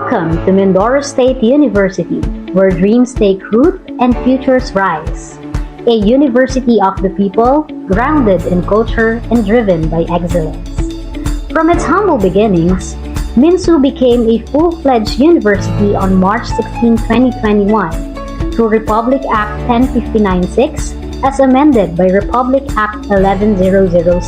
Welcome to Mindoro State University, where dreams take root and futures rise. A university of the people, grounded in culture and driven by excellence. From its humble beginnings, MINSU became a full-fledged university on March 16, 2021 through Republic Act 10596 as amended by Republic Act 11006.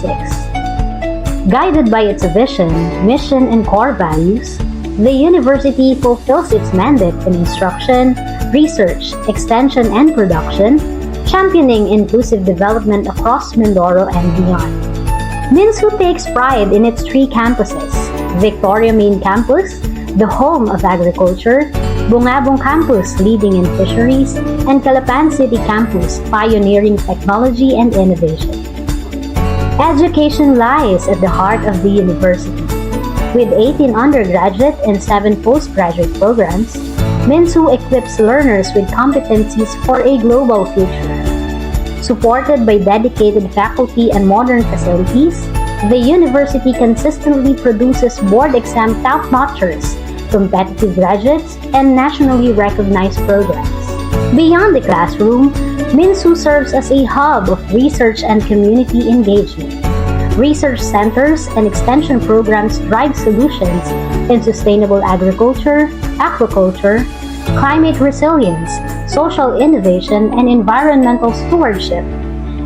Guided by its vision, mission, and core values, the university fulfills its mandate in instruction, research, extension, and production, championing inclusive development across Mindoro and beyond. MINSU takes pride in its three campuses: Victoria Main Campus, the home of agriculture, Bungabong Campus, leading in fisheries, and Calapan City Campus, pioneering technology and innovation. Education lies at the heart of the university. With 18 undergraduate and 7 postgraduate programs, MINSU equips learners with competencies for a global future. Supported by dedicated faculty and modern facilities, the university consistently produces board exam top-notchers, competitive graduates, and nationally recognized programs. Beyond the classroom, MINSU serves as a hub of research and community engagement. Research centers and extension programs drive solutions in sustainable agriculture, aquaculture, climate resilience, social innovation, and environmental stewardship,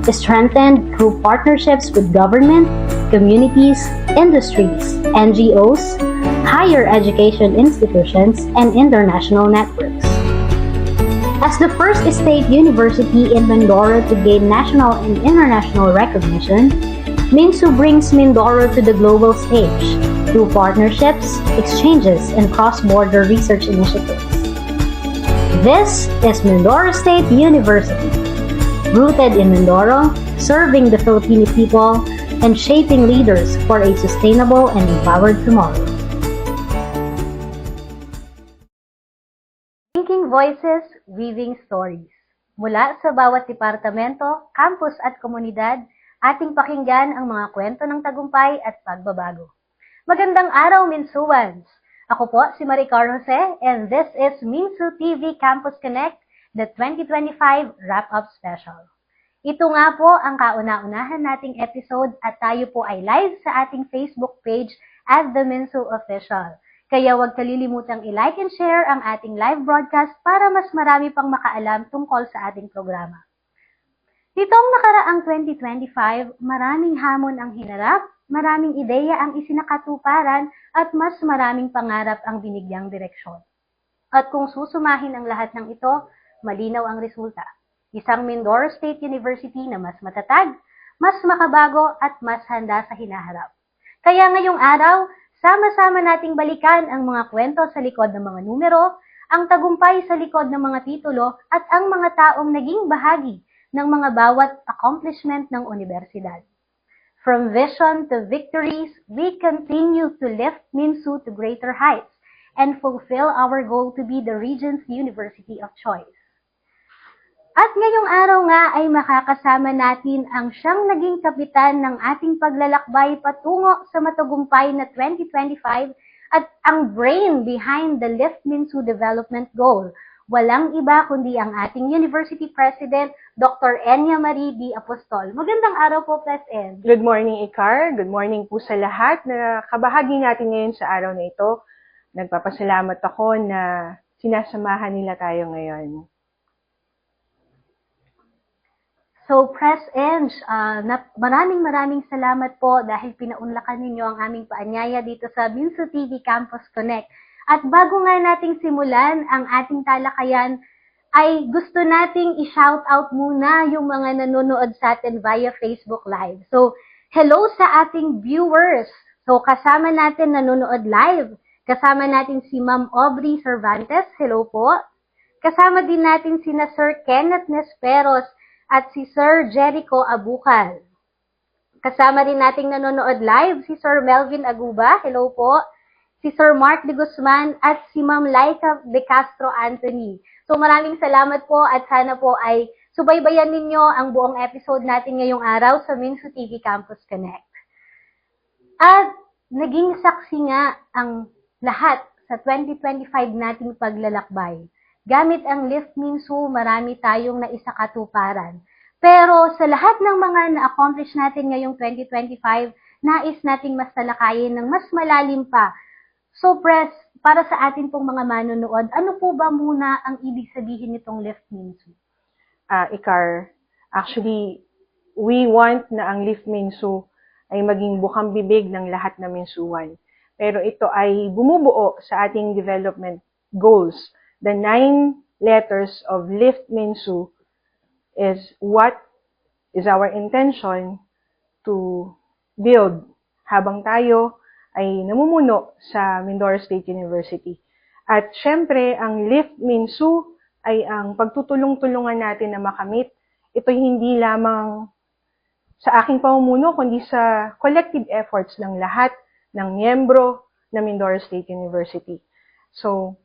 strengthened through partnerships with government, communities, industries, NGOs, higher education institutions, and international networks. As the first state university in Mindoro to gain national and international recognition, MINSU brings Mindoro to the global stage through partnerships, exchanges, and cross-border research initiatives. This is Mindoro State University, rooted in Mindoro, serving the Filipino people, and shaping leaders for a sustainable and empowered tomorrow. Thinking Voices, Weaving Stories. Mula sa bawat departamento, campus at komunidad, ating pakinggan ang mga kwento ng tagumpay at pagbabago. Magandang araw, Minsuans! Ako po si Maricar Jose and this is MINSU TV Campus Connect, the 2025 Wrap-Up Special. Ito nga po ang kauna-unahan nating episode at tayo po ay live sa ating Facebook page at The MINSU Official. Kaya huwag kalilimutang i-like and share ang ating live broadcast para mas marami pang makaalam tungkol sa ating programa. Nitong nakaraang 2025, maraming hamon ang hinarap, maraming ideya ang isinakatuparan, at mas maraming pangarap ang binigyang direksyon. At kung susumahin ang lahat ng ito, malinaw ang resulta. Isang Mindoro State University na mas matatag, mas makabago, at mas handa sa hinaharap. Kaya ngayong araw, sama-sama nating balikan ang mga kwento sa likod ng mga numero, ang tagumpay sa likod ng mga titulo, at ang mga taong naging bahagi ng mga bawat accomplishment ng universidad. From vision to victories, we continue to lift MINSU to greater heights and fulfill our goal to be the region's university of choice. At ngayong araw nga ay makakasama natin ang siyang naging kapitan ng ating paglalakbay patungo sa matagumpay na 2025 at ang brain behind the Lift MINSU Development Goal. Walang iba kundi ang ating University President, Dr. Enya Marie D. Apostol. Magandang araw po, President. Good morning, Icar. Good morning po sa lahat na kabahagi natin ngayon sa araw na ito. Nagpapasalamat ako na sinasamahan nila tayo ngayon. So, Pres-Eng, maraming salamat po dahil pinaunlakan ninyo ang aming paanyaya dito sa MINSU TV Campus Connect. At bago nga nating simulan ang ating talakayan, ay gusto nating i-shout out muna yung mga nanonood sa atin via Facebook Live. So, hello sa ating viewers. So, kasama natin nanonood live. Kasama natin si Ma'am Aubrey Cervantes. Hello po. Kasama din natin sina Sir Kenneth Nesperos at si Sir Jericho Abucal. Kasama rin nating nanonood live si Sir Melvin Aguba. Hello po. Si Sir Mark de Guzman at si Ma'am Laika de Castro Anthony. So maraming salamat po at sana po ay subaybayan ninyo ang buong episode natin ngayong araw sa MINSU TV Campus Connect. At naging saksi nga ang lahat sa 2025 nating paglalakbay. Gamit ang Lift Minsu, marami tayong naisakatuparan. Pero sa lahat ng mga na-accomplish natin ngayong 2025, nais nating mas talakayin ng mas malalim pa. So, Pres, para sa atin pong mga manonood, ano po ba muna ang ibig sabihin nitong Lift Minsu? Ikar, actually, we want na ang Lift Minsu ay maging bukang bibig ng lahat na minsuan. Pero ito ay bumubuo sa ating development goals. The 9 letters of Lift Minsu is what is our intention to build habang tayo ay namumuno sa Mindoro State University. At syempre, ang Lift Minsu ay ang pagtutulong-tulungan natin na makamit. Ito'y hindi lamang sa aking pamumuno, kundi sa collective efforts ng lahat ng miyembro ng Mindoro State University. So,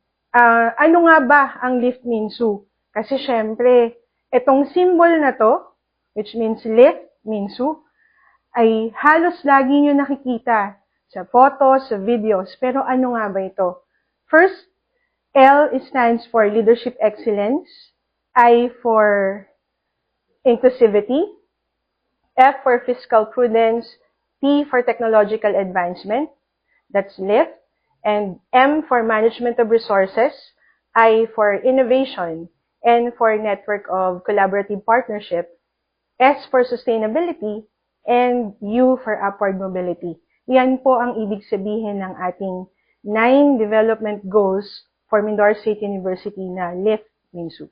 ano nga ba ang Lift Minsu? Kasi syempre, itong symbol na to, which means Lift Minsu, ay halos lagi nyo nakikita sa photos, sa videos. Pero ano nga ba ito? First, L stands for Leadership Excellence, I for Inclusivity, F for Fiscal Prudence, T for Technological Advancement, that's LIFT, and M for Management of Resources, I for Innovation, N for Network of Collaborative Partnership, S for Sustainability, and U for Upward Mobility. Yan po ang ibig sabihin ng ating 9 development goals for Mindoro State University na Lift Minsu.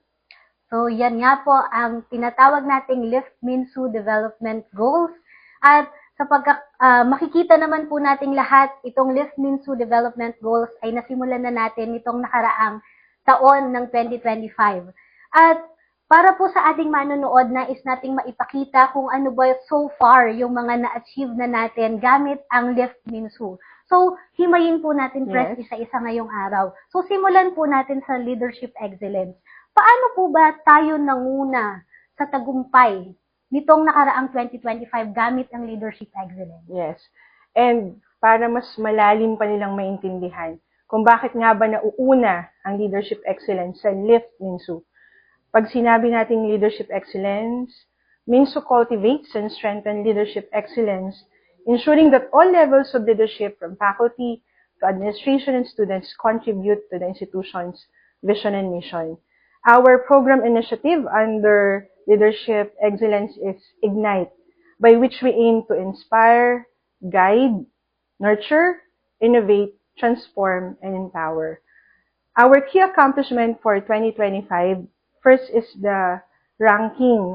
So, yan nga po ang tinatawag nating Lift Minsu Development Goals. At sa makikita naman po nating lahat, itong Lift Minsu Development Goals ay nasimulan na natin itong nakaraang taon ng 2025. At para po sa ating manonood, nais nating maipakita kung ano ba so far yung mga na-achieve na natin gamit ang Lift Minsu. So, himayin po natin, Press, isa-isa ngayong araw. So, simulan po natin sa Leadership Excellence. Paano po ba tayo nanguna sa tagumpay nitong nakaraang 2025 gamit ang Leadership Excellence? Yes. And para mas malalim pa nilang maintindihan kung bakit nga ba nauuna ang Leadership Excellence sa Lift Minsu. Pag sinabi nating Leadership Excellence, Minsu cultivates and strengthens leadership excellence, ensuring that all levels of leadership from faculty to administration and students contribute to the institution's vision and mission. Our program initiative under Leadership Excellence is IGNITE, by which we aim to inspire, guide, nurture, innovate, transform, and empower. Our key accomplishment for 2025, first is the ranking.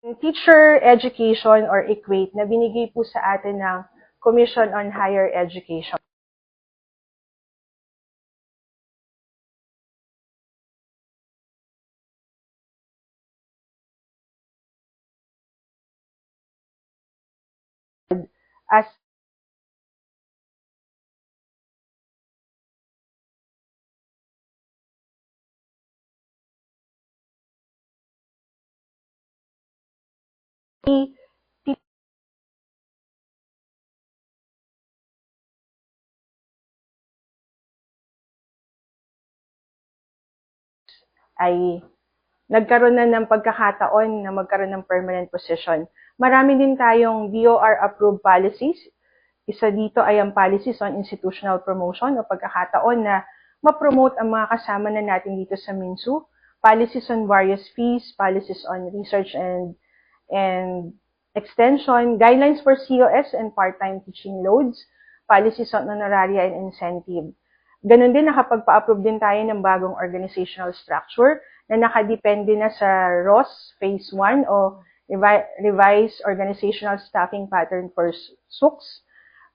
Teacher education or EQUATE na binigay po sa atin ng Commission on Higher Education. As ay nagkaroon na ng pagkakataon na magkaroon ng permanent position. Marami din tayong DOR-approved policies. Isa dito ay ang policies on institutional promotion o pagkakataon na ma-promote ang mga kasama na natin dito sa Minsu. policies on various fees, policies on research and extension, guidelines for COS and part-time teaching loads, policies on honoraria and incentive. Ganon din, nakapagpa-approve din tayo ng bagong organizational structure na nakadepende na sa ROS Phase 1 o Revised Organizational Staffing Pattern for SUCS,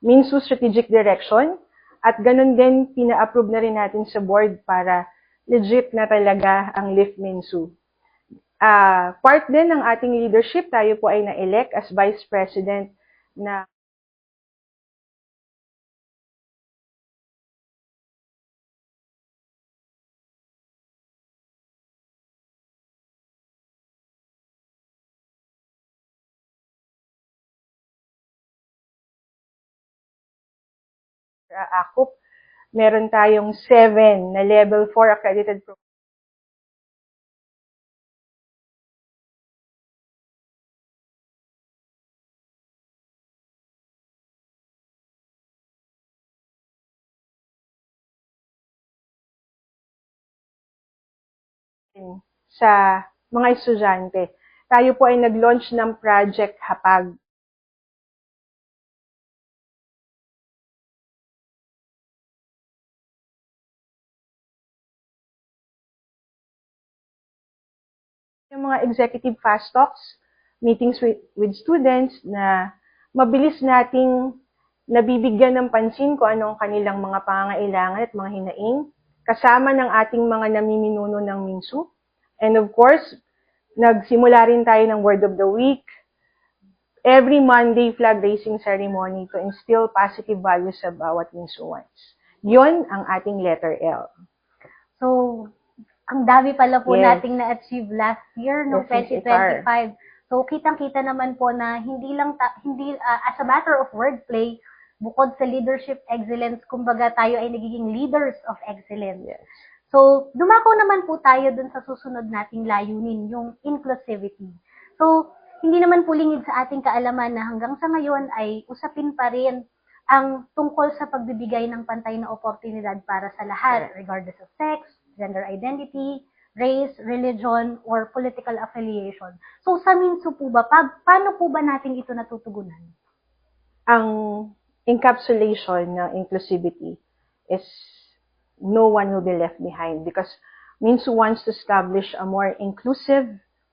MINSU Strategic Direction, at ganon din, pina-approve na rin natin sa board para legit na talaga ang LIF-MINSU. Part din ng ating leadership, tayo po ay na-elect as Vice President na AKUP. Meron tayong 7 na Level 4 accredited programs. Sa mga estudyante. Tayo po ay nag-launch ng Project Hapag. Yung mga executive fast talks, meetings with students na mabilis nating nabibigyan ng pansin kung anong kanilang mga pangangailangan at mga hinaing, kasama ng ating mga namiminuno ng MINSU. And of course, nagsimula rin tayo ng Word of the Week, every Monday flag raising ceremony to instill positive values sa bawat MINSUans. Yun ang ating letter L. So, ang dami pala po Yes. nating na-achieve last year, no, Yes, 2025. So, kitang-kita naman po na hindi as a matter of wordplay, bukod sa leadership excellence, kumbaga tayo ay nagiging leaders of excellence. Yes. So, dumako naman po tayo dun sa susunod nating layunin, yung inclusivity. So, hindi naman po lingid sa ating kaalaman na hanggang sa ngayon ay usapin pa rin ang tungkol sa pagbibigay ng pantay na oportunidad para sa lahat, regardless of sex, gender identity, race, religion, or political affiliation. So, sa MINSU po ba, paano po ba natin ito natutugunan? Ang encapsulation ng inclusivity is no one will be left behind because MINSU wants to establish a more inclusive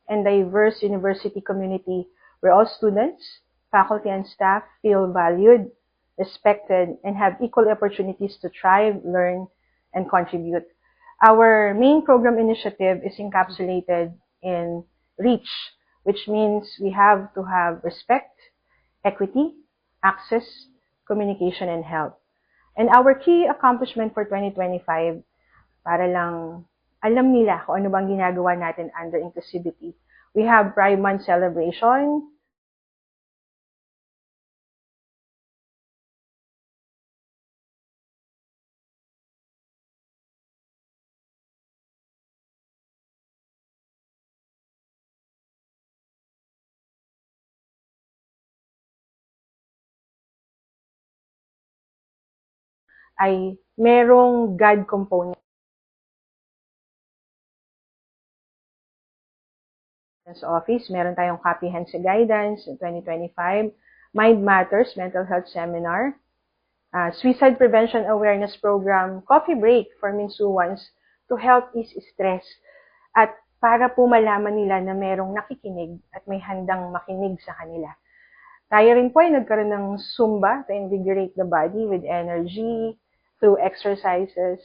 and diverse university community where all students, faculty, and staff feel valued, respected, and have equal opportunities to thrive, learn, and contribute. Our main program initiative is encapsulated in REACH, which means we have to have respect, equity, access, communication, and help. And our key accomplishment for 2025, para lang alam nila kung ano bang ginagawa natin under inclusivity. We have Pride Month celebration, ay merong God component. Office, meron tayong comprehensive guidance in 2025, Mind Matters Mental Health Seminar, Suicide Prevention Awareness Program, Coffee Break for MINSUans to help ease stress at para po malaman nila na merong nakikinig at may handang makinig sa kanila. Tayo rin po ay nagkaroon ng Zumba to invigorate the body with energy through exercises,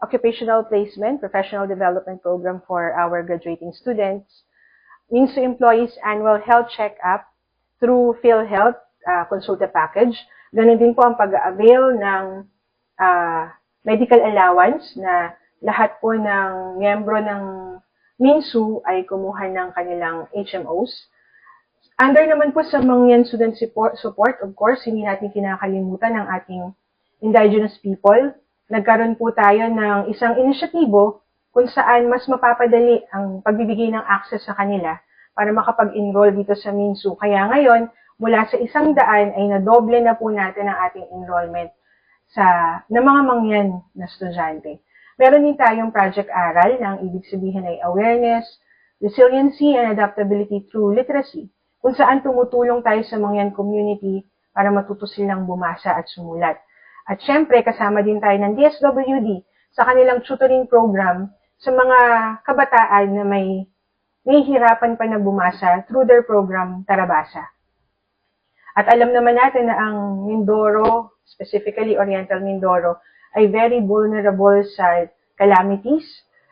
occupational placement, professional development program for our graduating students, MINSU employees annual health check-up through PhilHealth Consulta Package. Ganon din po ang pag-avail ng medical allowance na lahat po ng miyembro ng MINSU ay kumuha ng kanilang HMOs. Under naman po sa Mangyan Student Support, of course, hindi natin kinakalimutan ang ating indigenous people. Nagkaroon po tayo ng isang inisyatibo kung saan mas mapapadali ang pagbibigay ng access sa kanila para makapag-enroll dito sa MINSU. Kaya ngayon, mula sa 100 ay nadoble na po natin ang ating enrollment ng mga Mangyan na estudyante. Meron din tayong project aral na ang ibig sabihin ay awareness, resiliency, and adaptability through literacy, kung saan tumutulong tayo sa Mangyan community para matuto silang bumasa at sumulat. At syempre, kasama din tayo ng DSWD sa kanilang tutoring program sa mga kabataan na may nahihirapan pa na bumasa through their program Tarabasa. At alam naman natin na ang Mindoro, specifically Oriental Mindoro, ay very vulnerable sa calamities,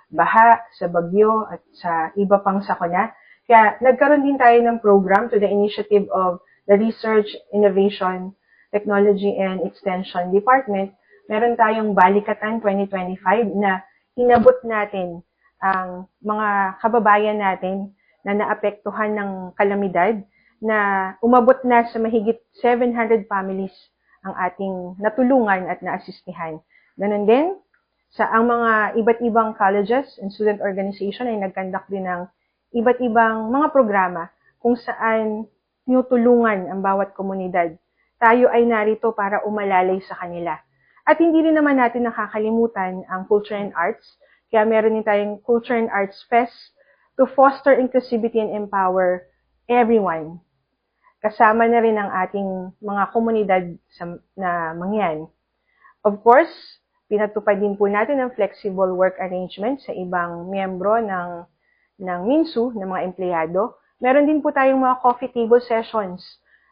baha, sa bagyo, at sa iba pang sakuna. Kaya nagkaroon din tayo ng program to the initiative of the Research, Innovation, Technology, and Extension Department. Meron tayong Balikatan 2025 na inabot natin ang mga kababayan natin na naapektuhan ng kalamidad na umabot na sa mahigit 700 families ang ating natulungan at naasistihan. Ganon din, sa ang mga iba't ibang colleges and student organization ay nag-conduct din ng iba't ibang mga programa kung saan tinutulungan ang bawat komunidad. Tayo ay narito para umalalay sa kanila. At hindi rin naman natin nakakalimutan ang culture and arts. Kaya meron din tayong Culture and Arts Fest to foster inclusivity and empower everyone. Kasama na rin ang ating mga komunidad na Mangyan. Of course, pinatupad din po natin ang flexible work arrangement sa ibang miyembro ng MINSU, ng mga empleyado. Meron din po tayong mga coffee table sessions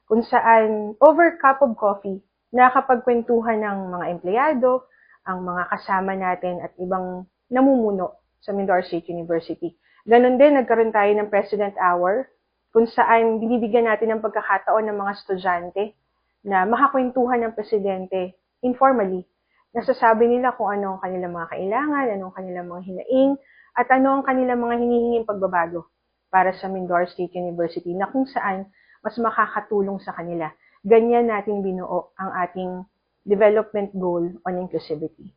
kung saan over cup of coffee nakakapagkwentuhan ng mga empleyado, ang mga kasama natin at ibang namumuno sa Mindoro State University. Ganon din, nagkaroon tayo ng President Hour kung saan binibigyan natin ng pagkakataon ng mga estudyante na makakwentuhan ng presidente informally. Nasasabi nila kung ano ang kanilang mga kailangan, ano ang kanilang mga hinaing, at ano ang kanilang mga hinihinging pagbabago para sa Mindoro State University na kung saan mas makakatulong sa kanila. Ganyan natin binuo ang ating development goal on inclusivity.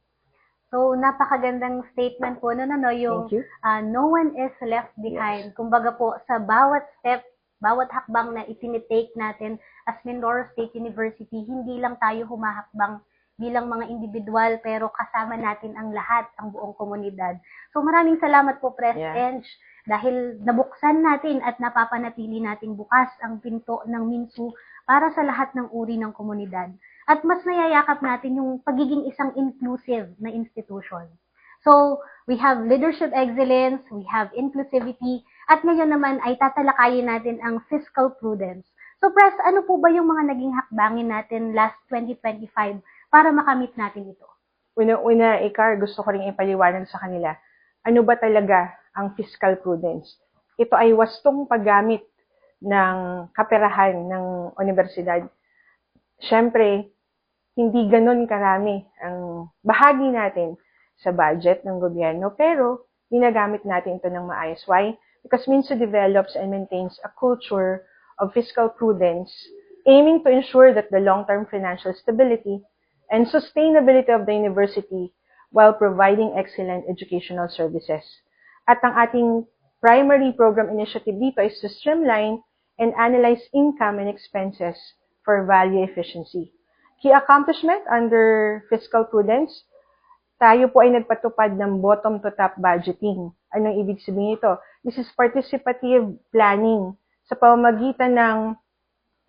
So, napakagandang statement po no, yung no one is left behind. Yes. Kumbaga po, sa bawat step, bawat hakbang na itinitake natin as Mindoro State University, hindi lang tayo humahakbang bilang mga individual, pero kasama natin ang lahat, ang buong komunidad. So, maraming salamat po, Pres Enj, dahil nabuksan natin at napapanatili nating bukas ang pinto ng MINSU para sa lahat ng uri ng komunidad. At mas nayayakap natin yung pagiging isang inclusive na institution. So, we have leadership excellence, we have inclusivity, at ngayon naman ay tatalakayin natin ang fiscal prudence. So, Pres, ano po ba yung mga naging hakbangin natin last 2025 para makamit natin ito? Una, Ikar, gusto ko rin ipaliwanag sa kanila, ano ba talaga ang fiscal prudence? Ito ay wastong paggamit ng kaperahan ng universidad. Siyempre, hindi ganon karami ang bahagi natin sa budget ng gobyerno, pero ginagamit natin ito ng maayos. Why? Because MINSU develops and maintains a culture of fiscal prudence aiming to ensure that the long-term financial stability and sustainability of the university while providing excellent educational services. At ang ating primary program initiative dito is to streamline and analyze income and expenses for value efficiency. Key accomplishment under fiscal prudence, tayo po ay nagpatupad ng bottom-to-top budgeting. Anong ibig sabihin ito? This is participative planning sa pamamagitan ng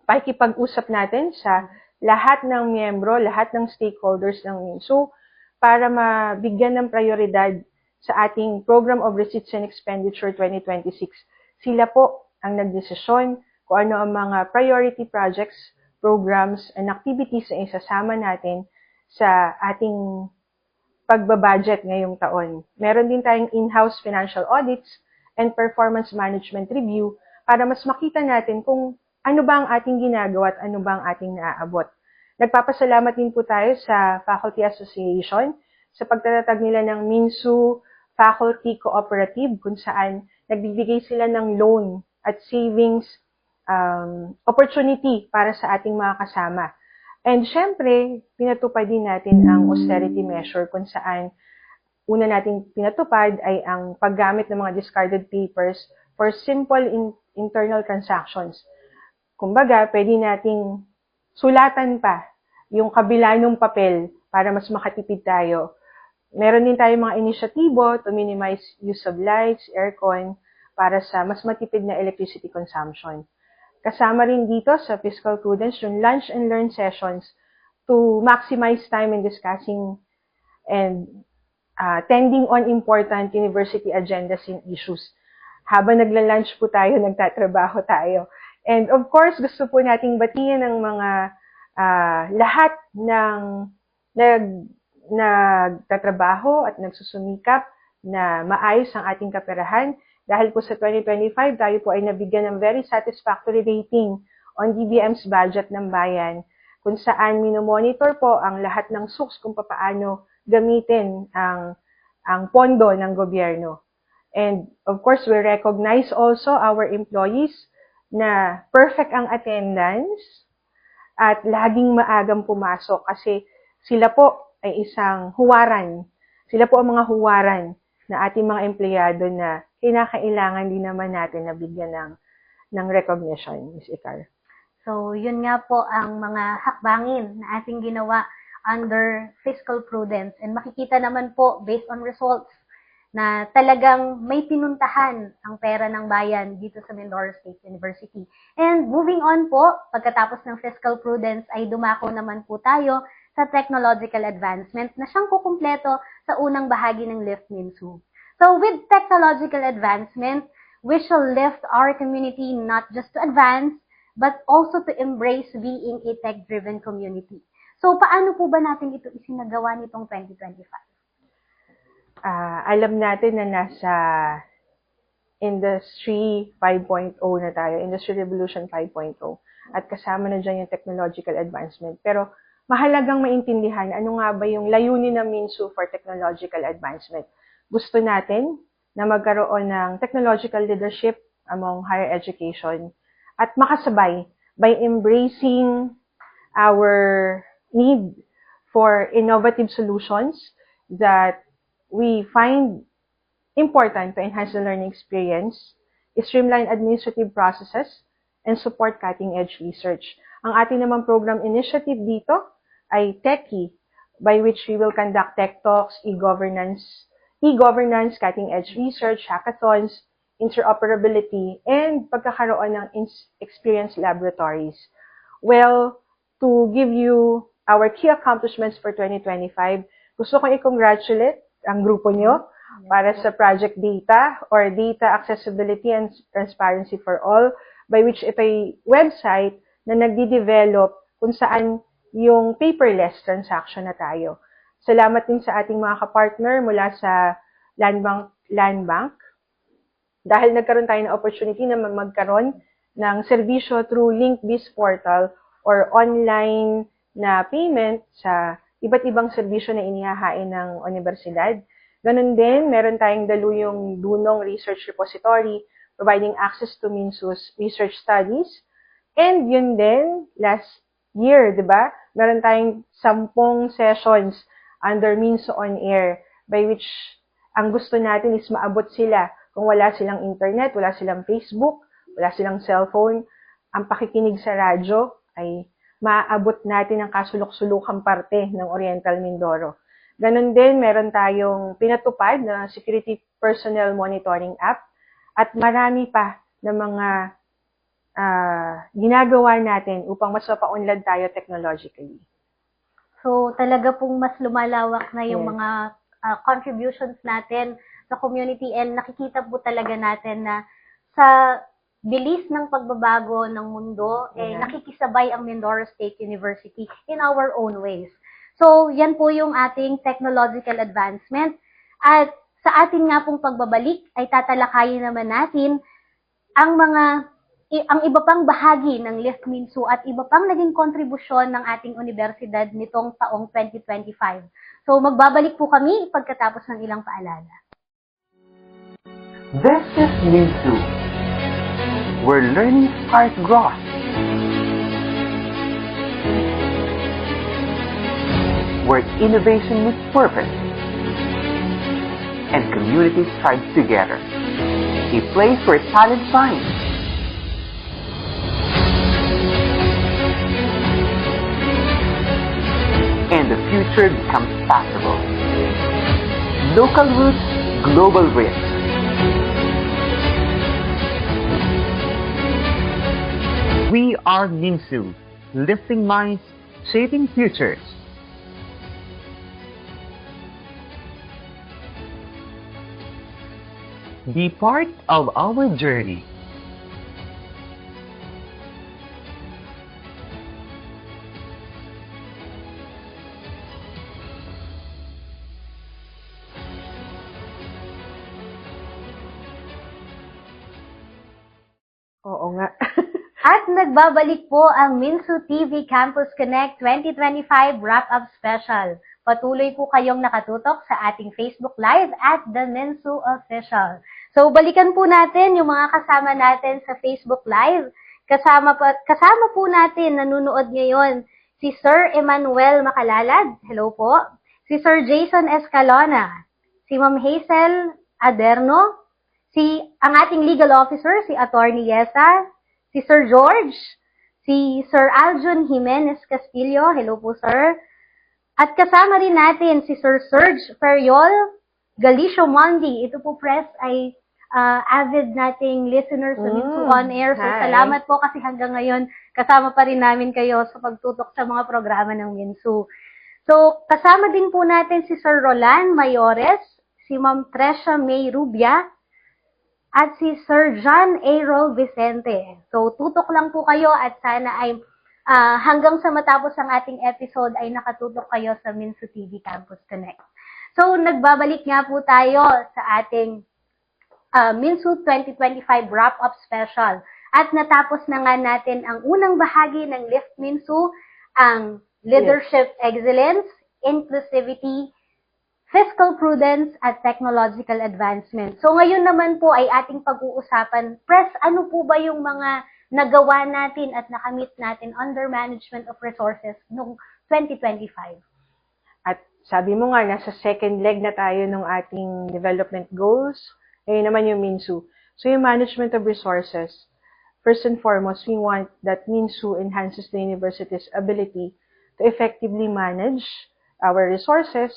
pakikipag-usap natin sa lahat ng miyembro, lahat ng stakeholders ng MINSU para mabigyan ng prioridad sa ating Program of Receipts and Expenditure 2026. Sila po ang nagdesisyon kung ano ang mga priority projects, programs, and activities na isasama natin sa ating pagbabudget ngayong taon. Meron din tayong in-house financial audits and performance management review para mas makita natin kung ano ba ang ating ginagawa at ano ba ang ating naaabot. Nagpapasalamat din po tayo sa Faculty Association sa pagtatatag nila ng MINSU Faculty Cooperative kung saan nagbibigay sila ng loan at savings opportunity para sa ating mga kasama. And syempre, pinatupad din natin ang austerity measure kung saan una nating pinatupad ay ang paggamit ng mga discarded papers for simple internal transactions. Kumbaga, pwede nating sulatan pa yung kabila ng papel para mas makatipid tayo. Meron din tayong mga inisyatibo to minimize use of lights, aircon, para sa mas matipid na electricity consumption. Kasama rin dito sa fiscal prudence yung lunch and learn sessions to maximize time in discussing and tending on important university agendas and issues. Habang nagla-lunch po tayo, nagtatrabaho tayo. And of course, gusto po nating batiin ang mga lahat ng nagtatrabaho at nagsusumikap na maayos ang ating kaperahan. Dahil po sa 2025, tayo po ay nabigyan ng very satisfactory rating on DBM's budget ng bayan, kung saan minomonitor po ang lahat ng SUKS kung paano gamitin ang pondo ng gobyerno. And of course, we recognize also our employees na perfect ang attendance at laging maagang pumasok kasi sila po ay isang huwaran. Sila po ang mga huwaran na ating mga empleyado na kinakailangan din naman natin na bigyan ng recognition, Ms. Icar. So, yun nga po ang mga hakbangin na ating ginawa under fiscal prudence. And makikita naman po, based on results, na talagang may pinuntahan ang pera ng bayan dito sa Mindoro State University. And moving on po, pagkatapos ng fiscal prudence ay dumako naman po tayo sa technological advancement na siyang kukumpleto sa unang bahagi ng Lift Minsu. So with technological advancement, we shall lift our community not just to advance, but also to embrace being a tech-driven community. So paano po ba natin ito isinagawa nitong 2025? Alam natin na nasa Industry 5.0 na tayo, Industry Revolution 5.0, at kasama na dyan yung technological advancement. Pero mahalagang maintindihan ano nga ba yung layunin ng MINSU for technological advancement. Gusto natin na magkaroon ng technological leadership among higher education at makasabay by embracing our need for innovative solutions that we find important to enhance the learning experience, streamline administrative processes, and support cutting-edge research. Ang ating naman program initiative dito ay Techie, by which we will conduct tech talks, e-governance, cutting-edge research, hackathons, interoperability, and pagkakaroon ng experience laboratories. Well, to give you our key accomplishments for 2025, gusto kong i-congratulate ang grupo nyo para sa Project Data or Data Accessibility and Transparency for All, by which ito ay website na nagdi-develop kung saan yung paperless transaction na tayo. Salamat din sa ating mga kapartner mula sa Land Bank dahil nagkaroon tayo ng opportunity na magkaroon ng serbisyo through LinkBiz portal or online na payment sa iba't ibang serbisyo na inihahain ng universidad. Ganun din, meron tayong daluyong Dunong Research Repository providing access to MINSU's research studies. And yun din, last year, di ba? Meron tayong 10 sessions under MINSU On Air by which ang gusto natin is maabot sila. Kung wala silang internet, wala silang Facebook, wala silang cellphone, ang pakikinig sa radyo ay maaabot natin ang kasulok-sulukang parte ng Oriental Mindoro. Ganon din, meron tayong pinatupad na Security Personnel Monitoring App at marami pa na mga ginagawa natin upang mas mapaunlad tayo technologically. So talaga pong mas lumalawak na yung mga contributions natin sa community and nakikita po talaga natin na sa bilis ng pagbabago ng mundo, nakikisabay ang Mindoro State University in our own ways. So, yan po yung ating technological advancement. At sa ating nga pong pagbabalik, ay tatalakayin naman natin ang iba pang bahagi ng Lift Minsu at iba pang naging kontribusyon ng ating universidad nitong taong 2025. So, magbabalik po kami pagkatapos ng ilang paalala. This is Minsu, where learning sparks growth. Where innovation meets purpose and communities thrive together. A place where talent shines. And the future becomes possible. Local roots, global reach. We are Minsu, lifting minds, shaping futures. Be part of our journey. Oo nga. At nagbabalik po ang Minsu TV Campus Connect 2025 Wrap-Up Special. Patuloy po kayong nakatutok sa ating Facebook Live at The Minsu Official. So, balikan po natin yung mga kasama natin sa Facebook Live. Kasama po natin, nanonood ngayon, si Sir Emmanuel Macalalad. Hello po. Si Sir Jason Escalona. Si Ma'am Hazel Aderno. Ang ating legal officer, si Attorney Yesa. Si Sir George. Si Sir Aljun Jimenez Castillo. Hello po, sir. At kasama rin natin si Sir Serge Ferriol Galicio Mondi. Ito po, press, ay avid nating listeners sa Minsu On Air. So, hi. salamat po kasi hanggang ngayon kasama pa rin namin kayo sa pagtutok sa mga programa ng Minsu. So, kasama din po natin si Sir Roland Mayores, si Ma'am Tresha May Rubia, at si Sir John A. Rol Vicente. So, tutok lang po kayo at sana ay hanggang sa matapos ang ating episode ay nakatutok kayo sa Minsu TV Campus Connect. So, nagbabalik nga po tayo sa ating Minsu 2025 Wrap-Up Special. At natapos na nga natin ang unang bahagi ng Lift Minsu, ang Leadership Excellence, Inclusivity, Fiscal Prudence, at Technological Advancement. So ngayon naman po ay ating pag-uusapan, Press, ano po ba yung mga nagawa natin at nakamit natin under Management of Resources noong 2025? At sabi mo nga, nasa second leg na tayo ng ating development goals. Ngayon naman yung Minsu. So yung Management of Resources, first and foremost, we want that Minsu enhances the university's ability to effectively manage our resources,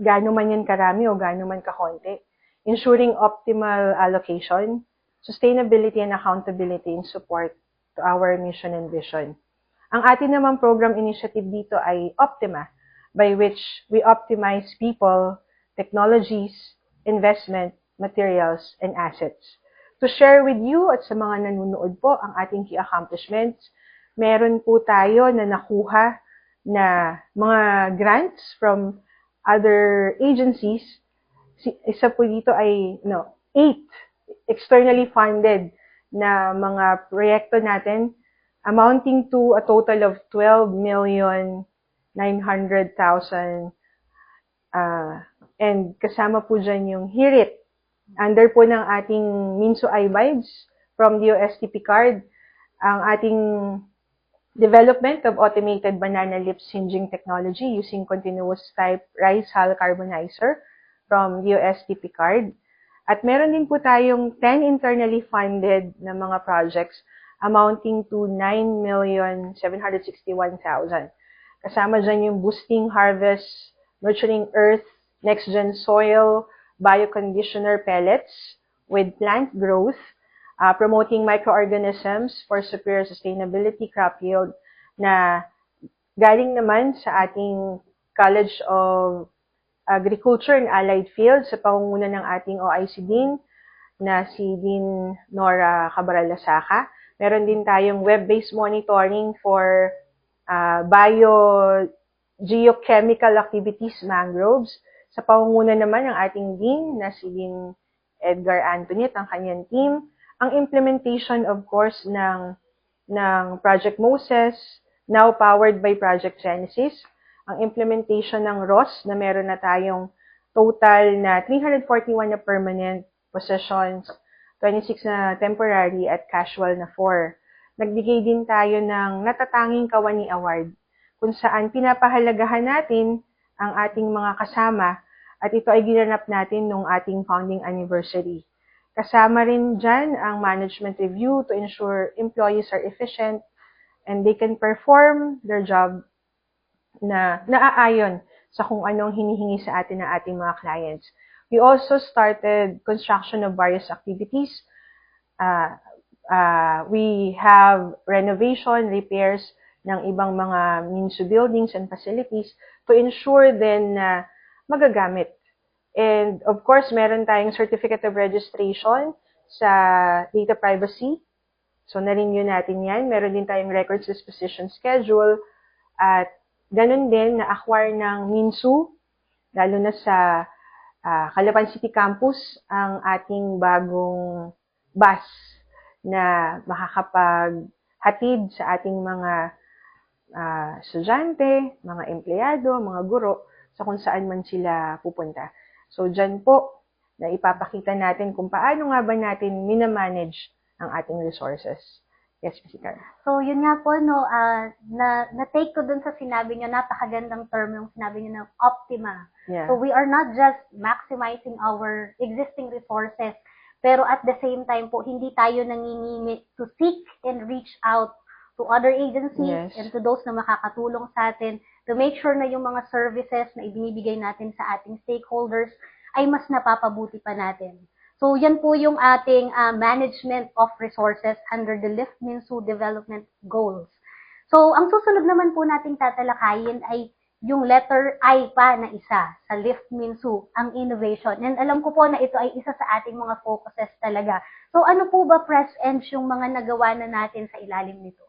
gaano man yan karami o gaano man kakonti, ensuring optimal allocation, sustainability and accountability in support to our mission and vision. Ang atin namang program initiative dito ay Optima, by which we optimize people, technologies, investment, materials, and assets. To share with you at sa mga nanonood po ang ating key accomplishments, meron po tayo na nakuha na mga grants from other agencies. Isa po dito ay 8 externally funded na mga proyekto natin amounting to a total of 12,900,000 and kasama po dyan yung HIRIT under po ng ating Minsu iVibes from the OSTP card, ang ating development of automated banana lip singeing technology using continuous type rice hull carbonizer from the OSTP card. At meron din po tayong 10 internally funded na mga projects amounting to 9,761,000. Kasama dyan yung boosting harvest, nurturing earth, next-gen soil, bioconditioner pellets with plant growth, promoting microorganisms for superior sustainability crop yield na galing naman sa ating College of Agriculture and Allied Fields sa pangunguna ng ating OIC Dean na si Dean Nora Cabarral-Lasaka. Meron din tayong web-based monitoring for biogeochemical activities mangroves sa pangunguna naman ng ating Dean na si Dean Edgar Anthony at ang kanyang team. Ang implementation, of course, ng Project Moses, now powered by Project Genesis. Ang implementation ng ROS na meron na tayong total na 341 na permanent positions, 26 na temporary at casual na 4. Nagbigay din tayo ng Natatanging Kawani Award kung saan pinapahalagahan natin ang ating mga kasama at ito ay ginanap natin nung ating founding anniversary. Kasama rin dyan ang management review to ensure employees are efficient and they can perform their job na naaayon sa kung anong hinihingi sa atin ng ating mga clients. We also started construction of various activities. We have renovation, repairs ng ibang mga MINSU buildings and facilities to ensure then na magagamit. And of course, meron tayong certificate of registration sa data privacy. So, na-renew natin yan. Meron din tayong records disposition schedule. At ganun din, na-acquire ng MINSU, lalo na sa Calapan City Campus, ang ating bagong bus na makakapaghatid sa ating mga estudyante, mga empleyado, mga guro, sa kung saan man sila pupunta. So, dyan po, na ipapakita natin kung paano nga ba natin minamanage ang ating resources. Yes, Ms. Icar. So, yun nga po, no, na-take ko dun sa sinabi niyo, napakagandang term yung sinabi niyo na optima. Yeah. So, we are not just maximizing our existing resources, pero at the same time po, hindi tayo nangingimik to seek and reach out to other agencies Yes. and to those na makakatulong sa atin to make sure na yung mga services na ibinibigay natin sa ating stakeholders ay mas napapabuti pa natin. So, yan po yung ating management of resources under the Lift MINSU Development Goals. So, ang susunod naman po nating tatalakayin ay yung letter I pa na isa sa Lift MINSU, ang innovation. And alam ko po na ito ay isa sa ating mga focuses talaga. So, ano po ba, Pres Ench, yung mga nagawa na natin sa ilalim nito?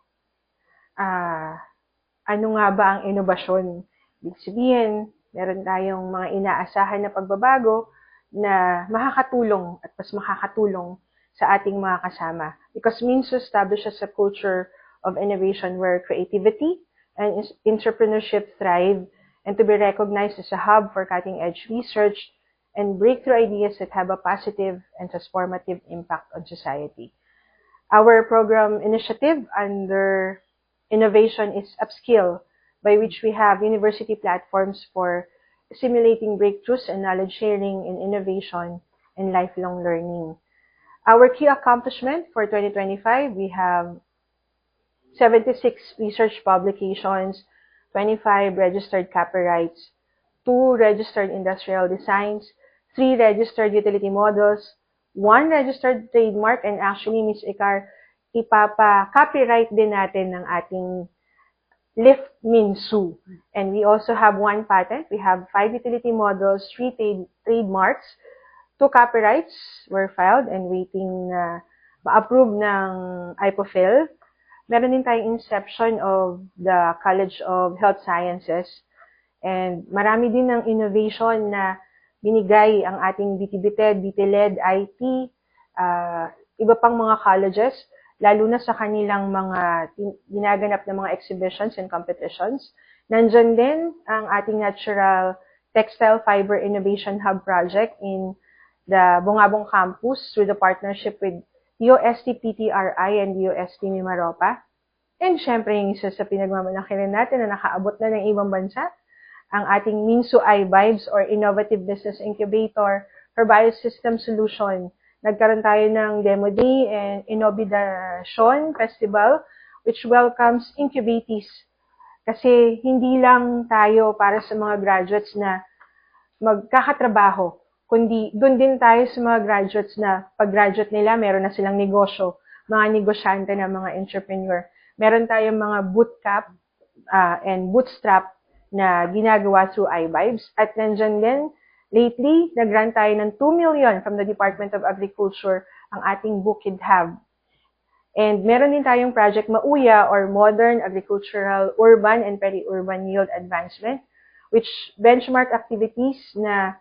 Ano nga ba ang inobasyon? Ibig sabihin, meron tayong mga inaasahan na pagbabago na makakatulong at mas makakatulong sa ating mga kasama. Because MINSU establishes a culture of innovation where creativity and entrepreneurship thrive and to be recognized as a hub for cutting-edge research and breakthrough ideas that have a positive and transformative impact on society. Our program initiative under innovation is Upskill, by which we have university platforms for simulating breakthroughs and knowledge sharing in innovation and lifelong learning. Our key accomplishment for 2025, we have 76 research publications, 25 registered copyrights, 2 registered industrial designs, 3 registered utility models, 1 registered trademark, and actually, Ms. Icar, ipapa-copyright din natin ng ating Lift MINSU. And we also have 1 patent. We have 5 utility models, 3 trademarks, 2 copyrights were filed and waiting na ma-approve ng IPOPHL. Meron din tayong inception of the College of Health Sciences. And marami din ng innovation na binigay ang ating BTBTED, BTLED, IT, iba pang mga colleges, lalo na sa kanilang mga ginaganap na mga exhibitions and competitions. Nandyan din ang ating Natural Textile Fiber Innovation Hub project in the Bungabong Campus through the partnership with DOST PTRI and DOST Mimaropa. And syempre, yung isa sa pinagmamalaki rin natin na nakaabot na ng ibang bansa, ang ating MINSU iVibes or Innovative Business Incubator for Biosystem Solution. Nagkaroon tayo ng Demo Day and Innovation Festival which welcomes incubatees. Kasi hindi lang tayo para sa mga graduates na magkakatrabaho, kundi doon din tayo sa mga graduates na pag-graduate nila, meron na silang negosyo, mga negosyante na mga entrepreneur. Meron tayong mga bootcamp and bootstrap na ginagawa through iVibes. At nandyan din, lately, nag-grant tayo ng 2 million from the Department of Agriculture ang ating Bukid Hub. And meron din tayong Project Mauya or Modern Agricultural Urban and Peri-Urban Yield Advancement, which benchmark activities na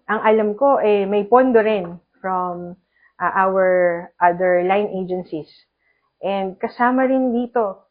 ang alam ko may pondo rin from our other line agencies. And kasama rin dito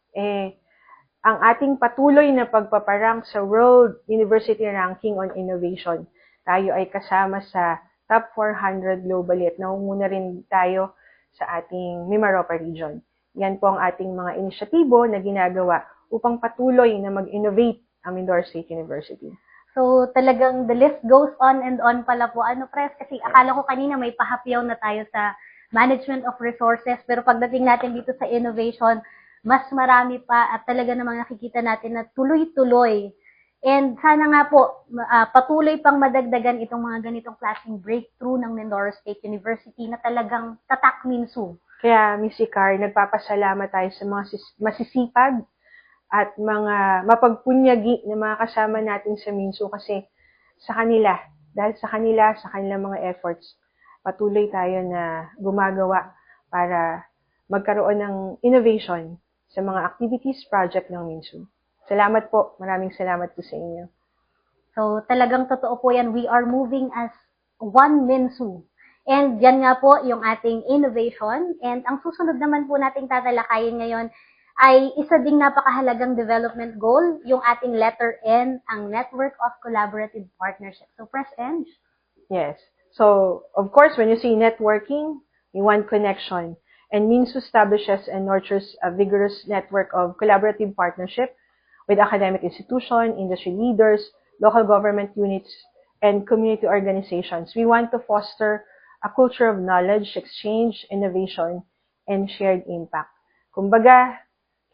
ang ating patuloy na pagpaparank sa World University Ranking on Innovation. Tayo ay kasama sa top 400 globally at nangunguna rin tayo sa ating Mimaropa region. Yan po ang ating mga inisyatibo na ginagawa upang patuloy na mag-innovate ang Mindoro State University. So, talagang the list goes on and on pala po. Pres? Kasi akala ko kanina may pahapyaw na tayo sa management of resources, pero pagdating natin dito sa innovation, mas marami pa at talaga namang nakikita natin na tuloy-tuloy And sana nga po, patuloy pang madagdagan itong mga ganitong klaseng breakthrough ng Mindoro State University na talagang tatak Minsu. Kaya, Miss Icar, nagpapasalamat tayo sa mga masisipag at mga mapagpunyagi na mga kasama natin sa Minsu kasi sa kanila, dahil sa kanila, sa kanilang mga efforts, patuloy tayo na gumagawa para magkaroon ng innovation sa mga activities project ng Minsu. Salamat po. Maraming salamat po sa inyo. So, talagang totoo po yan. We are moving as one Minsu. And yan nga po yung ating innovation. And ang susunod naman po nating tatalakayin ngayon ay isa ding napakahalagang development goal, yung ating letter N, ang Network of Collaborative Partnerships. So, press N. Yes. So, of course, when you say networking, you want connection. And Minsu establishes and nurtures a vigorous network of collaborative partnership with academic institutions, industry leaders, local government units, and community organizations. We want to foster a culture of knowledge, exchange, innovation, and shared impact. Kumbaga,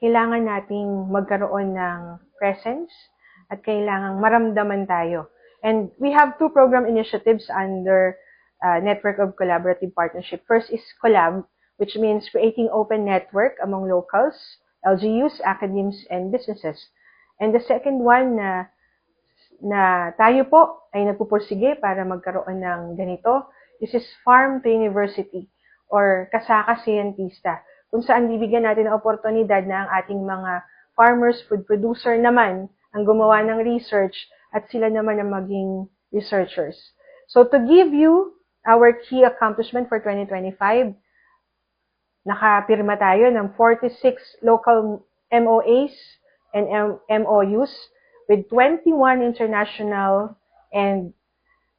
kailangan nating magkaroon ng presence at kailangang maramdaman tayo. And we have 2 program initiatives under Network of Collaborative Partnership. First is Collab, which means creating open network among locals, LGUs, academics, and businesses. And the second one na tayo po ay nagpupursige para magkaroon ng ganito, this is Farm to University or Kasaka Scientista, kung saan bibigyan natin ng oportunidad na ang ating mga farmers, food producer naman ang gumawa ng research at sila naman ang maging researchers. So to give you our key accomplishment for 2025, nakapirma tayo ng 46 local MOAs and MOUs with 21 international and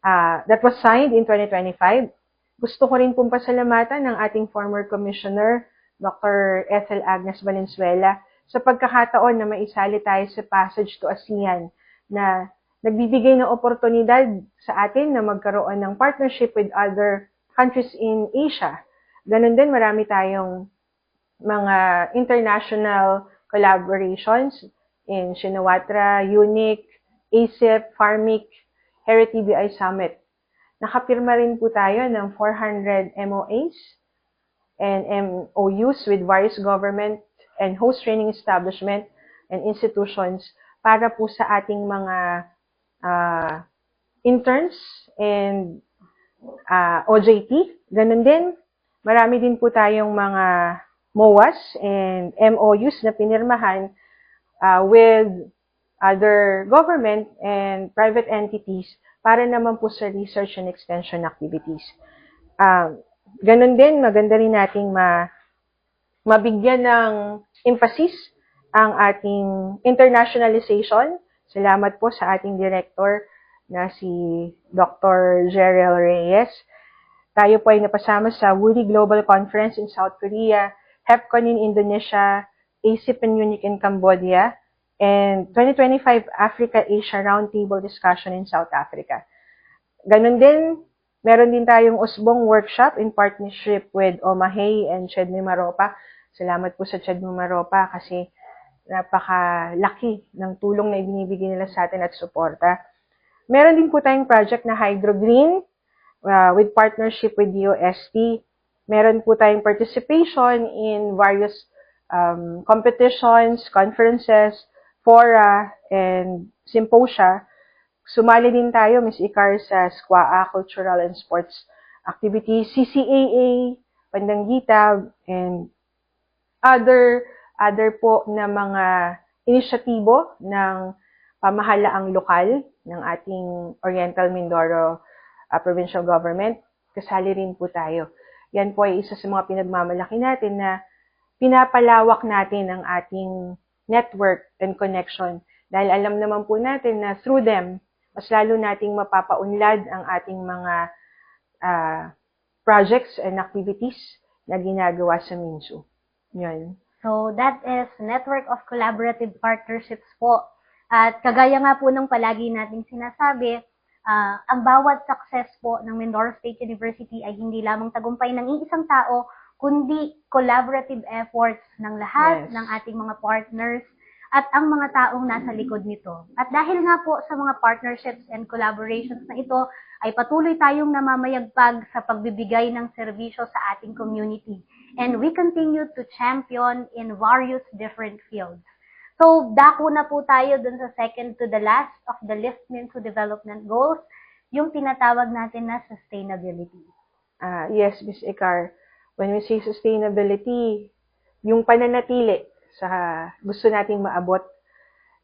that was signed in 2025. Gusto ko rin pong pasalamatan ng ating former commissioner, Dr. Ethel Agnes Valenzuela, sa pagkakataon na maisali tayo sa Passage to ASEAN na nagbibigay ng oportunidad sa atin na magkaroon ng partnership with other countries in Asia. Ganun din, marami tayong mga international collaborations in Shinawatra, UNIC, ASIP, Farmic, Heri-TBI Summit. Nakapirma rin po tayo ng 400 MOAs and MOUs with various government and host training establishment and institutions para po sa ating mga interns and OJT. Ganun din, marami din po tayong mga MOAs and MOUs na pinirmahan with other government and private entities para naman po sa research and extension activities. Ganun din, maganda rin nating mabigyan ng emphasis ang ating internationalization. Salamat po sa ating director na si Dr. Jerel Reyes. Tayo po ay napasama sa Woody Global Conference in South Korea, HEPCON in Indonesia, ASIP and UNIC in Cambodia, and 2025 Africa-Asia Roundtable Discussion in South Africa. Ganun din, meron din tayong usbong workshop in partnership with Omahay and Chedmi Maropa. Salamat po sa Chedmi Maropa kasi napakalaki ng tulong na ibinibigay nila sa atin at suporta. Meron din po tayong project na Hydro Green with partnership with DOST. Meron po tayong participation in various competitions, conferences, fora, and symposia. Sumali din tayo, Ms. Icar, sa SQAA, Cultural and Sports Activities, CCAA, Pandanggita, and other po na mga inisyatibo ng pamahalaang lokal ng ating Oriental Mindoro Provincial Government. Kasali rin po tayo. Yan po ay isa sa mga pinagmamalaki natin na pinapalawak natin ang ating network and connection. Dahil alam naman po natin na through them, mas lalo nating mapapaunlad ang ating mga projects and activities na ginagawa sa Minsu. Yun. So, that is Network of Collaborative Partnerships po. At kagaya nga po ng palagi nating sinasabi, ang bawat success po ng Mindoro State University ay hindi lamang tagumpay ng iisang tao, kundi collaborative efforts ng lahat ng ating mga partners at ang mga taong nasa likod nito. At dahil nga po sa mga partnerships and collaborations na ito, ay patuloy tayong namamayagpag sa pagbibigay ng serbisyo sa ating community. And we continue to champion in various different fields. So, dako na po tayo dun sa second to the last of the Lift Minso Development Goals, yung tinatawag natin na sustainability. Yes, Ms. Icar, when we say sustainability, yung pananatili sa gusto nating maabot.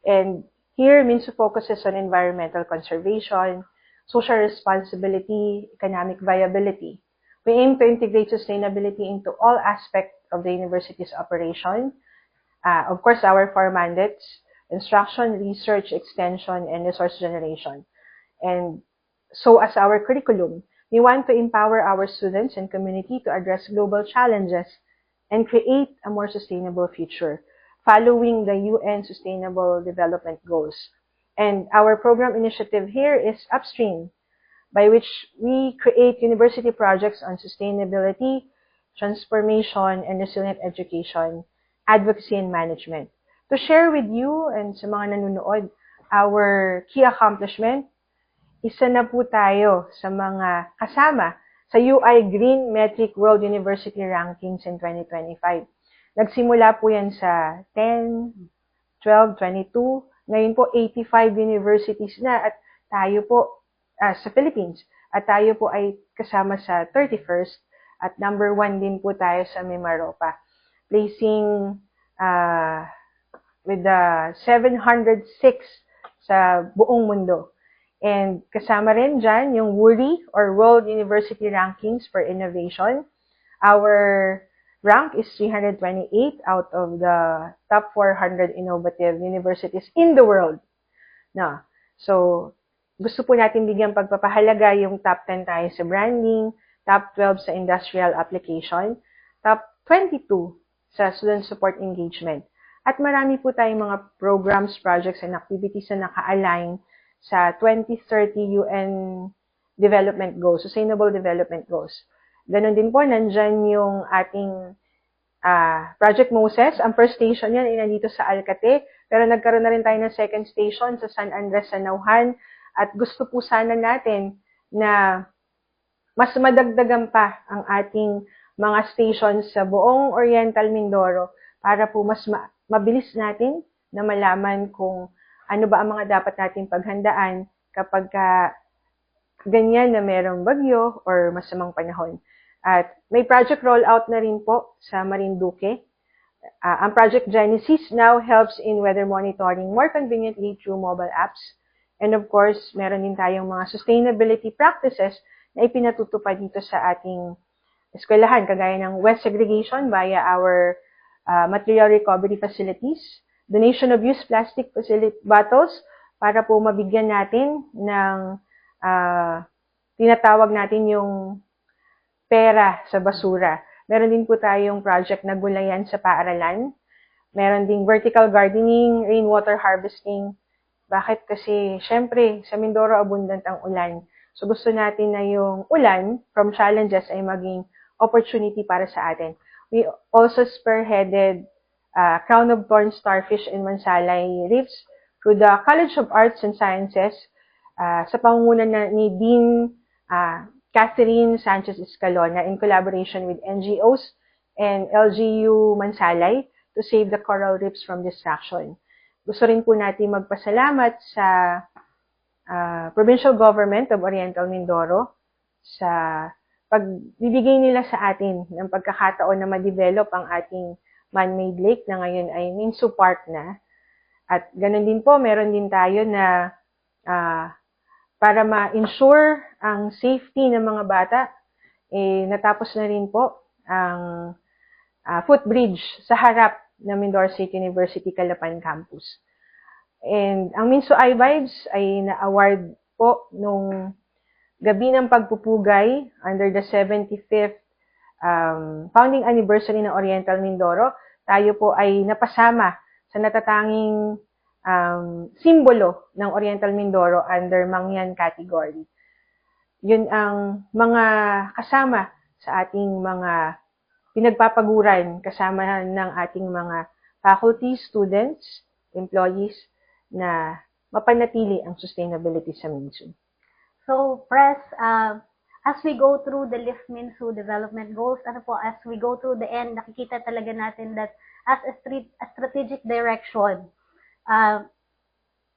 And here, Minso focuses on environmental conservation, social responsibility, economic viability. We aim to integrate sustainability into all aspects of the university's operation. Of course, our four mandates: instruction, research, extension, and resource generation. And so as our curriculum, we want to empower our students and community to address global challenges and create a more sustainable future, following the UN Sustainable Development Goals. And our program initiative here is Upstream, by which we create university projects on sustainability, transformation, and resilient education, advocacy, and management. To share with you and sa mga nanonood our key accomplishment, isa na po tayo sa mga kasama sa UI Green Metric World University Rankings in 2025. Nagsimula po yan sa 10, 12, 22. Ngayon po, 85 universities na at tayo po sa Philippines. At tayo po ay kasama sa 31st at number 1 din po tayo sa Mimaropa. Placing with the 706 sa buong mundo. And kasama rin dyan yung WURI or World University Rankings for Innovation. Our rank is 328 out of the top 400 innovative universities in the world. No. So, gusto po natin bigyan pagpapahalaga yung top 10 tayo sa branding, top 12 sa industrial application, top 22 sa student support engagement. At marami po tayong mga programs, projects, and activities na naka-align sa 2030 UN Development Goals, Sustainable Development Goals. Ganon din po, nandyan yung ating Project Moses. Ang first station yan ay nandito sa Alcate, pero nagkaroon na rin tayo ng second station sa San Andres sa Nauhan. At gusto po sana natin na mas madagdagan pa ang ating mga stations sa buong Oriental Mindoro para po mas mabilis natin na malaman kung ano ba ang mga dapat nating paghandaan kapag ganyan na merong bagyo or masamang panahon. At may project rollout na rin po sa Marinduque. Ang Project Genesis now helps in weather monitoring more conveniently through mobile apps. And of course, meron din tayong mga sustainability practices na ipinatutupad dito sa ating eskwelahan, kagaya ng waste segregation via our material recovery facilities, donation of used plastic bottles para po mabigyan natin ng tinatawag natin yung pera sa basura. Meron din po tayong project na gulayan sa paaralan. Meron ding vertical gardening, rainwater harvesting. Bakit? Kasi, syempre, sa Mindoro abundant ang ulan. So, gusto natin na yung ulan from challenges ay maging opportunity para sa atin. We also spearheaded Crown of Thorns Starfish in Mansalay Reefs through the College of Arts and Sciences sa pangunguna ni Dean Catherine Sanchez Escalona in collaboration with NGOs and LGU Mansalay to save the coral reefs from destruction. Gusto rin po natin magpasalamat sa Provincial Government of Oriental Mindoro sa pagbibigay nila sa atin ng pagkakataon na ma-develop ang ating man-made lake na ngayon ay Minso Park na. At ganun din po, meron din tayo na para ma-ensure ang safety ng mga bata, natapos na rin po ang footbridge sa harap ng Mindoro State University Calapan Campus. And ang Minso iVibes ay na-award po nung Gabi ng Pagpupugay under the 75th founding anniversary ng Oriental Mindoro. Tayo po ay napasama sa natatanging simbolo ng Oriental Mindoro under Mangyan category. Yun ang mga kasama sa ating mga pinagpapaguran, kasama ng ating mga faculty, students, employees na mapanatili ang sustainability sa MINSU. So, Pres, as we go through the Lift Minsu development goals, as we go through the end, nakikita talaga natin that as a strategic direction,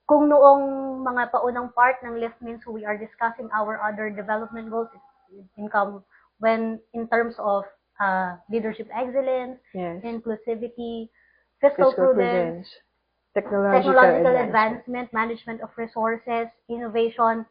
kung noong mga paunang part ng Lift Minsu, we are discussing our other development goals in terms of leadership excellence, Yes. inclusivity, fiscal prudence, technological advancement, management of resources, innovation,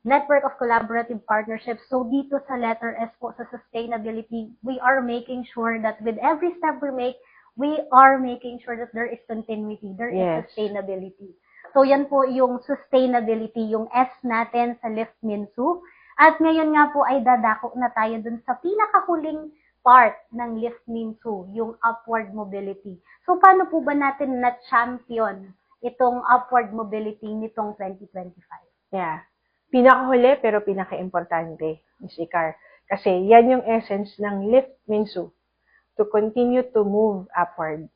network of collaborative partnerships. So dito sa letter S po sa sustainability, we are making sure that with every step we make, we are making sure that there is continuity, there is sustainability. So yan po yung sustainability, yung S natin sa Lift Minsu. At ngayon nga po ay dadako na tayo dun sa pinakahuling part ng Lift Minsu, yung upward mobility. So paano po ba natin na-champion itong upward mobility nitong 2025? Yeah. Pinakahuli pero pinaka-importante, Ms. Icar. Kasi yan yung essence ng Lift Minsu, to continue to move upward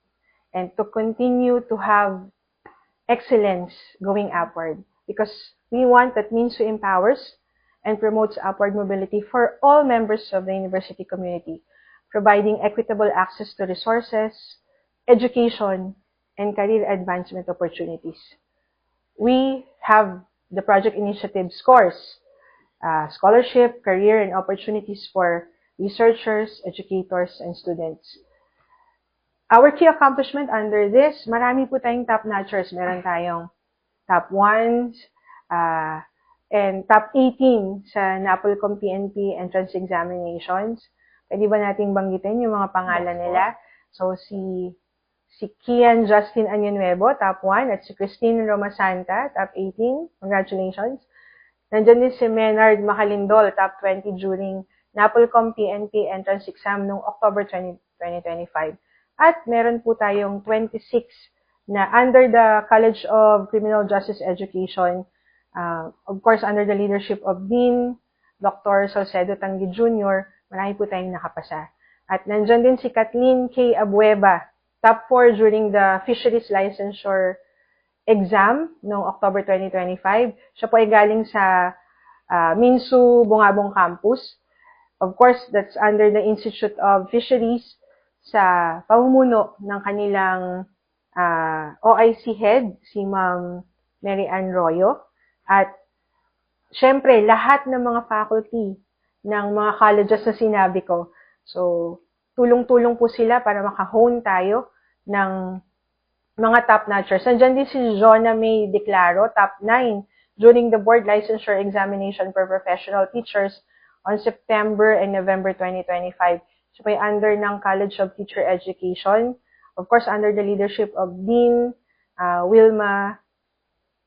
and to continue to have excellence going upward. Because we want that Minsu empowers and promotes upward mobility for all members of the university community, providing equitable access to resources, education, and career advancement opportunities. We have the project initiative scores, scholarship, career, and opportunities for researchers, educators, and students. Our key accomplishment under this, marami po tayong top-notchers. Meron tayong top 1s and top 18 sa NAPOLCOM PNP entrance examinations. Pwede ba nating banggitin yung mga pangalan nila? So, si Kian Justin Anyanuevo, top 1, at si Christine Roma Santa, top 18. Congratulations. Nandiyan din si Menard Macalindol, top 20 during NAPOLCOM PNP entrance exam noong October 2025. At meron po tayong 26 na under the College of Criminal Justice Education, of course, under the leadership of Dean Dr. Salcedo Tanggi Jr., marami po tayong nakapasa. At nandiyan din si Kathleen K. Abueva, top 4 during the Fisheries Licensure exam noong October 2025. Siya po ay galing sa Minsu Bungabong Campus. Of course, that's under the Institute of Fisheries sa pamumuno ng kanilang OIC head, si Ma'am Mary Ann Royo. At syempre, lahat ng mga faculty ng mga colleges na sinabi ko. So, tulong-tulong po sila para makahone tayo ng mga top-notchers. Nandiyan din si Jonna May Declaro, top 9, during the board licensure examination for professional teachers on September and November 2025. So, may under ng College of Teacher Education, of course, under the leadership of Dean Wilma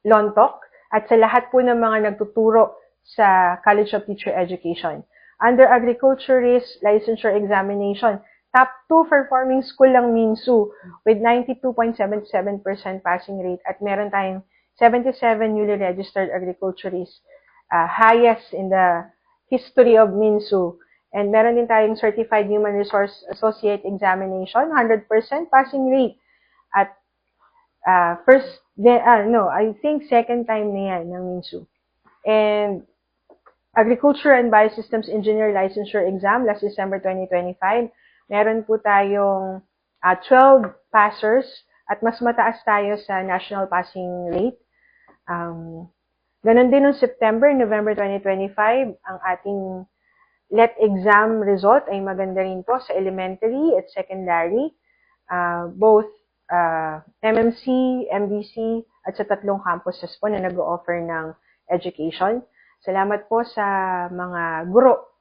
Lontok, at sa lahat po ng mga nagtuturo sa College of Teacher Education. Under Agriculturist Licensure Examination, top 2 performing school lang Minsu with 92.77% passing rate, at meron tayong 77 newly registered agriculturists, highest in the history of Minsu. And meron din tayong Certified Human Resource Associate Examination, 100% passing rate. At I think second time na yan ng Minsu. And Agriculture and Biosystems Engineer Licensure Exam last December 2025, meron po tayong 12 passers at mas mataas tayo sa national passing rate. Ganon din noong September, November 2025, ang ating LET exam result ay maganda rin po sa elementary at secondary, both MMC, MBC, at sa 3 campuses po na nag-o-offer ng education. Salamat po sa mga guro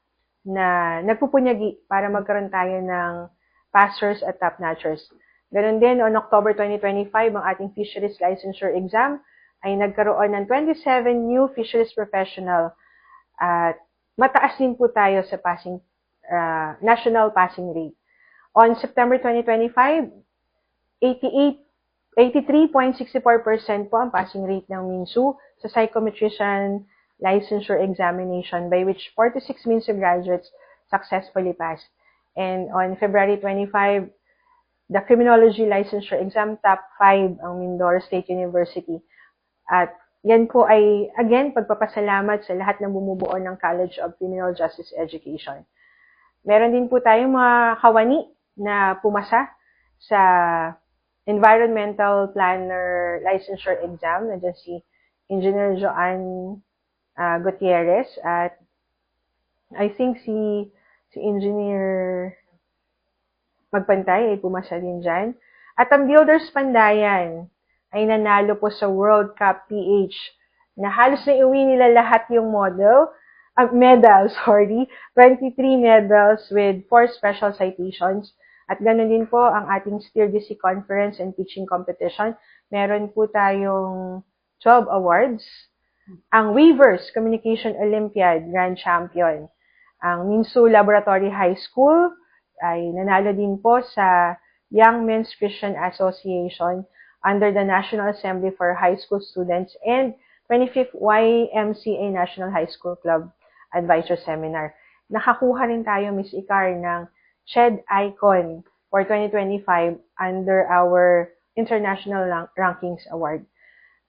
na nagpupunyagi para magkaroon tayo ng passers at top-notchers. Ganon din, on October 2025, ang ating Fisheries Licensure Exam ay nagkaroon ng 27 new fisheries professional at mataas din po tayo sa national passing rate. On September 2025, 83.64% po ang passing rate ng Minsu sa psychometrician licensure examination, by which 46 Minsu graduates successfully passed. And on February 25, the Criminology Licensure Exam, top 5 ang Mindoro State University. At yan po ay, again, pagpapasalamat sa lahat ng bumubuo ng College of Criminal Justice Education. Meron din po tayong mga kawani na pumasa sa Environmental Planner Licensure Exam. Nandiyan si Engineer Joanne Gutierrez at I think si Engineer Magpantay ay pumasa din dyan. At ang Builders Pandayan ay nanalo po sa World Cup PH na halos na iuwi nila lahat yung medals, 23 medals with 4 special citations. At ganoon din po ang ating STIRDC Conference and Teaching Competition. Meron po tayong 12 awards. Ang Weavers Communication Olympiad Grand Champion. Ang Minsu Laboratory High School ay nanalo din po sa Young Men's Christian Association under the National Assembly for High School Students and 25th YMCA National High School Club Advisor Seminar. Nakakuha rin tayo, Miss Icar, ng SHED Icon for 2025 under our International Rankings Award.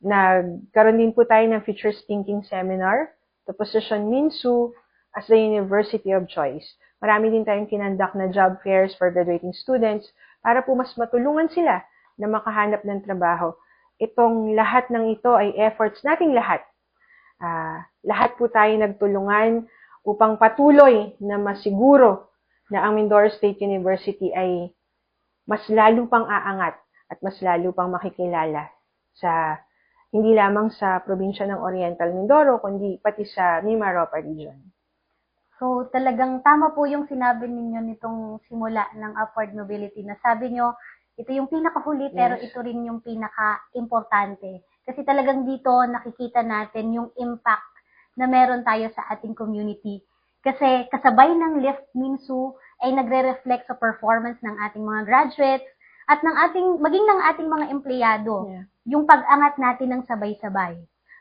Nagkaroon din po tayo ng Futures Thinking Seminar to position Minsu as the University of Choice. Marami din tayong kinandak na job fairs for graduating students para po mas matulungan sila na makahanap ng trabaho. Itong lahat ng ito ay efforts nating lahat. Lahat po tayo nagtulungan upang patuloy na masiguro na ang Mindoro State University ay mas lalo pang aangat at mas lalo pang makikilala sa hindi lamang sa probinsya ng Oriental Mindoro, kundi pati sa Mimaropa region. So, talagang tama po yung sinabi ninyo nitong simula ng upward mobility na sabi nyo, ito yung pinakahuli pero ito rin yung pinaka-importante. Kasi talagang dito nakikita natin yung impact na meron tayo sa ating community. Kasi kasabay ng Lift Minsu ay nagre-reflect sa performance ng ating mga graduates at maging ng ating mga empleyado. Yeah. Yung pag-angat natin ng sabay-sabay.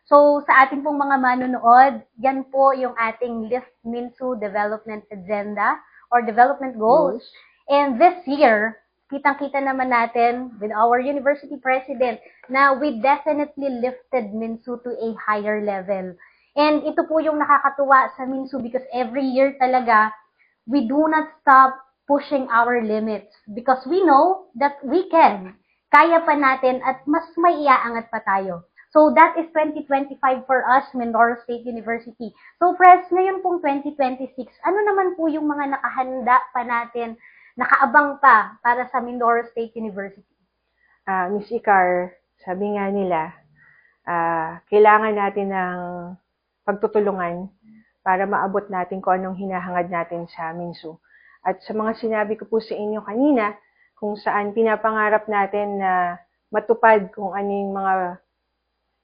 So, sa ating pong mga manonood, yan po yung ating Lift Minsu Development Agenda or Development Goals. And this year, kitang-kita naman natin with our university president na we definitely lifted Minsu to a higher level. And ito po yung nakakatuwa sa Minsu because every year talaga, we do not stop pushing our limits because we know that we can. Kaya pa natin at mas may iaangat pa tayo. So, that is 2025 for us, Mindoro State University. So, Pres, ngayon pong 2026, ano naman po yung mga nakahanda pa natin, nakaabang pa para sa Mindoro State University? Miss Icar, sabi nga nila, kailangan natin ng pagtutulungan para maabot natin kung anong hinahangad natin sa Minsu. At sa mga sinabi ko po sa inyo kanina, kung saan pinapangarap natin na matupad kung ano yung mga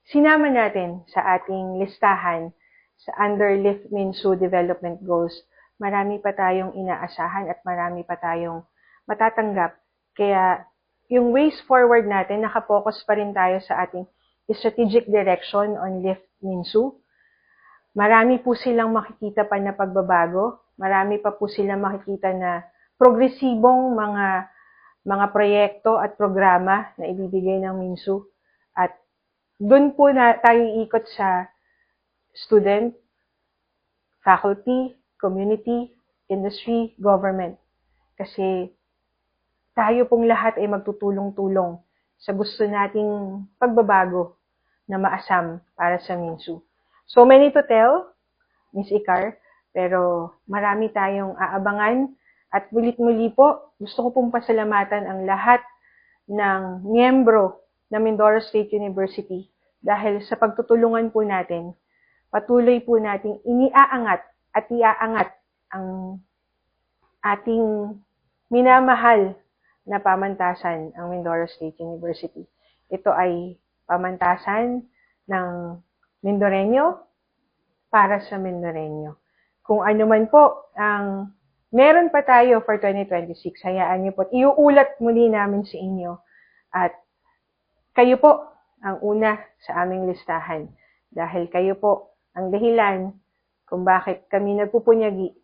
sinama natin sa ating listahan sa under Lift Minsu Development Goals, marami pa tayong inaasahan at marami pa tayong matatanggap. Kaya yung ways forward natin, nakapokus pa rin tayo sa ating strategic direction on Lift Minsu. Marami po silang makikita pa na pagbabago. Marami pa po silang makikita na progresibong mga proyekto at programa na ibibigay ng Minsu. At doon po na tayo ikot sa student, faculty, community, industry, government. Kasi tayo pong lahat ay magtutulong-tulong sa gusto nating pagbabago na maasam para sa Minsu. So many to tell, Miss Icar, pero marami tayong aabangan at mulit-muli po, gusto ko pong pasalamatan ang lahat ng miyembro ng Mindoro State University dahil sa pagtutulungan po natin, patuloy po nating iniaangat at iaangat ang ating minamahal na pamantasan, ang Mindoro State University. Ito ay pamantasan ng Mindoreño para sa Mindoreño. Kung ano man po ang meron pa tayo for 2026, hayaan niyo po, iuulat muli namin sa inyo at kayo po ang una sa aming listahan dahil kayo po ang dahilan kung bakit kami nagpupunyagi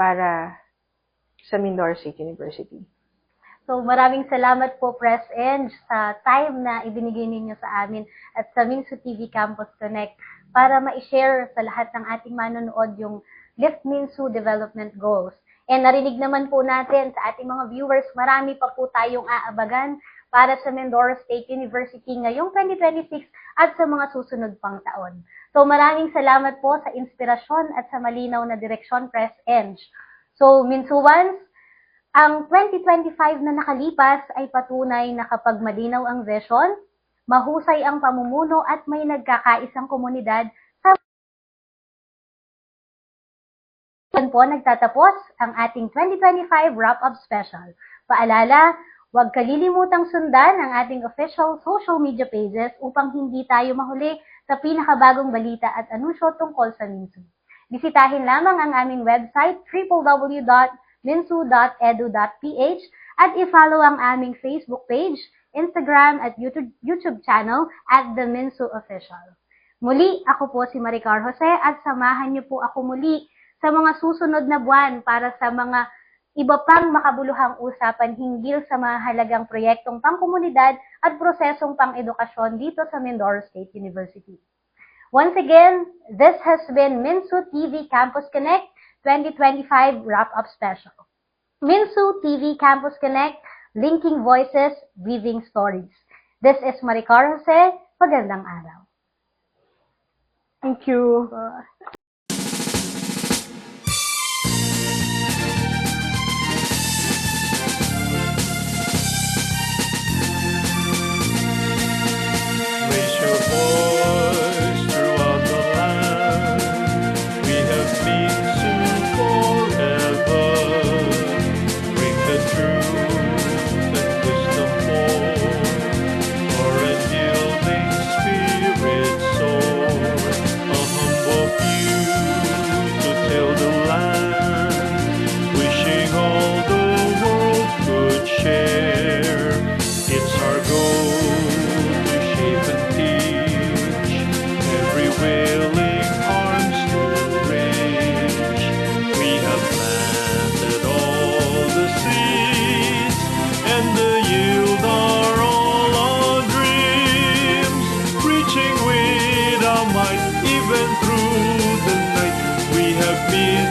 para sa Mindoro State University. So maraming salamat po Press Eng sa time na ibinigay ninyo sa amin at sa Minsu TV Campus Connect para ma-share sa lahat ng ating manonood yung Lift Minsu Development Goals. And narinig naman po natin sa ating mga viewers, marami pa po tayong aabagan para sa Mindoro State University ngayong 2026 at sa mga susunod pang taon. So maraming salamat po sa inspirasyon at sa malinaw na direksyon Press Eng. So Minsuans, ang 2025 na nakalipas ay patunay na kapag malinaw ang vision, mahusay ang pamumuno at may nagkakaisang komunidad, sa po nagtatapos ang ating 2025 Wrap-Up Special. Paalala, huwag kalilimutang sundan ang ating official social media pages upang hindi tayo mahuli sa pinakabagong balita at anunsyo tungkol sa Minsu. Bisitahin lamang ang aming website www.minsu.edu.ph at i-follow ang aming Facebook page, Instagram at YouTube channel at The Minsu Official. Muli, ako po si Maricar Jose at samahan niyo po ako muli sa mga susunod na buwan para sa mga iba pang makabuluhang usapan hinggil sa mahalagang proyektong pangkomunidad at prosesong pang-edukasyon dito sa Mindoro State University. Once again, this has been Minsu TV Campus Connect 2025 Wrap-Up Special. Minsu TV Campus Connect, linking voices, weaving stories. This is Maricar Jose. Magandang araw. Thank you. Raise your voice throughout the land. We have been soon forever. Bring the truth and wisdom forth. For a yielding spirit soar. A humble few to till the land. Wishing all the world could share. It's our goal to shape and teach, every willing arms to reach. We have planted all the seeds, and the yield are all our dreams. Reaching with our might, even through the night, we have been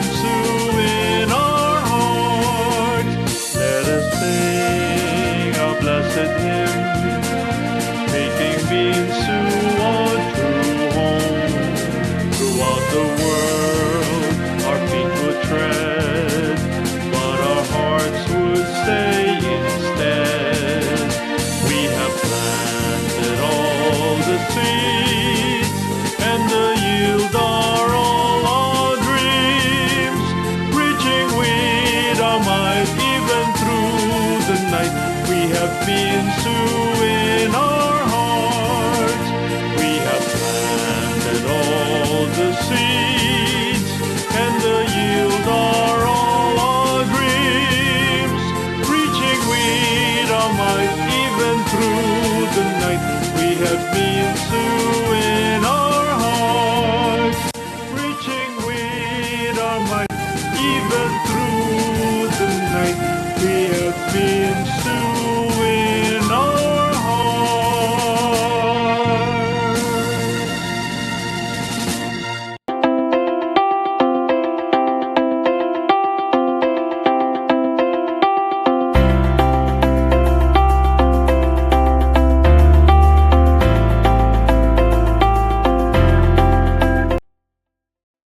in our hearts. Let us sing our blessed hymn, making Minsu our true home. Throughout the world, our feet would tread, but our hearts would stay instead. We have planted all the seeds, and the yield are all our dreams. Reaching with our might, even through the night, we have been in our hearts. We have planted all the seeds, and the yield are all our dreams. Reaching with our might, even through the